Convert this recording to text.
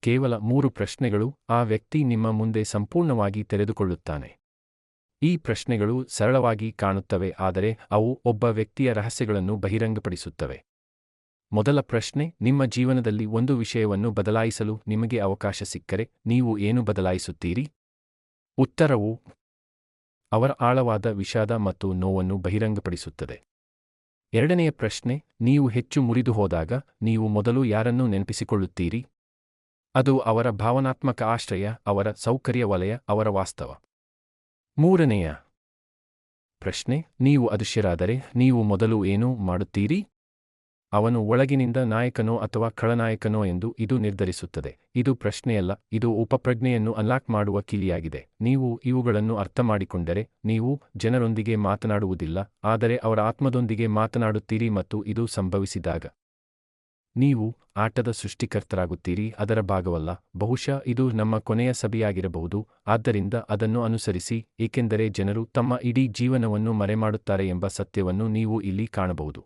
ಕೇವಲ 3 ಪ್ರಶ್ನೆಗಳು ಆ ವ್ಯಕ್ತಿ ನಿಮ್ಮ ಮುಂದೆ ಸಂಪೂರ್ಣವಾಗಿ ತೆರೆದುಕೊಳ್ಳುತ್ತಾನೆ. ಈ ಪ್ರಶ್ನೆಗಳು ಸರಳವಾಗಿ ಕಾಣುತ್ತವೆ, ಆದರೆ ಅವು ಒಬ್ಬ ವ್ಯಕ್ತಿಯ ರಹಸ್ಯಗಳನ್ನು ಬಹಿರಂಗಪಡಿಸುತ್ತವೆ. ಮೊದಲ ಪ್ರಶ್ನೆ: ನಿಮ್ಮ ಜೀವನದಲ್ಲಿ ಒಂದು ವಿಷಯವನ್ನು ಬದಲಾಯಿಸಲು ನಿಮಗೆ ಅವಕಾಶ ಸಿಕ್ಕರೆ ನೀವು ಏನು ಬದಲಾಯಿಸುತ್ತೀರಿ? ಉತ್ತರವು ಅವರ ಆಳವಾದ ವಿಷಾದ ಮತ್ತು ನೋವನ್ನು ಬಹಿರಂಗಪಡಿಸುತ್ತದೆ. ಎರಡನೆಯ ಪ್ರಶ್ನೆ: ನೀವು ಹೆಚ್ಚು ಮುರಿದುಹೋದಾಗ ನೀವು ಮೊದಲು ಯಾರನ್ನು ನೆನಪಿಸಿಕೊಳ್ಳುತ್ತೀರಿ? ಅದು ಅವರ ಭಾವನಾತ್ಮಕ ಆಶ್ರಯ, ಅವರ ಸೌಕರ್ಯ ವಲಯ, ಅವರ ವಾಸ್ತವ. ಮೂರನೆಯ ಪ್ರಶ್ನೆ: ನೀವು ಅದೃಶ್ಯರಾದರೆ ನೀವು ಮೊದಲು ಏನು ಮಾಡುತ್ತೀರಿ? ಅವನು ಒಳಗಿನಿಂದ ನಾಯಕನೋ ಅಥವಾ ಖಳನಾಯಕನೋ ಎಂದು ಇದು ನಿರ್ಧರಿಸುತ್ತದೆ. ಇದು ಪ್ರಶ್ನೆಯಲ್ಲ, ಇದು ಉಪಪ್ರಜ್ಞೆಯನ್ನು ಅನ್ಲಾಕ್ ಮಾಡುವ ಕೀಲಿಯಾಗಿದೆ. ನೀವು ಇವುಗಳನ್ನು ಅರ್ಥಮಾಡಿಕೊಂಡರೆ ನೀವು ಜನರೊಂದಿಗೆ ಮಾತನಾಡುವುದಿಲ್ಲ, ಆದರೆ ಅವರ ಆತ್ಮದೊಂದಿಗೆ ಮಾತನಾಡುತ್ತೀರಿ, ಮತ್ತು ಇದು ಸಂಭವಿಸಿದಾಗ ನೀವು ಆಟದ ಸೃಷ್ಟಿಕರ್ತರಾಗುತ್ತೀರಿ, ಅದರ ಭಾಗವಲ್ಲ. ಬಹುಶಃ ಇದು ನಮ್ಮ ಕೊನೆಯ ಸಭೆಯಾಗಿರಬಹುದು, ಆದ್ದರಿಂದ ಅದನ್ನು ಅನುಸರಿಸಿ, ಏಕೆಂದರೆ ಜನರು ತಮ್ಮ ಇಡೀ ಜೀವನವನ್ನು ಮರೆಮಾಡುತ್ತಾರೆ ಎಂಬ ಸತ್ಯವನ್ನು ನೀವು ಇಲ್ಲಿ ಕಾಣಬಹುದು.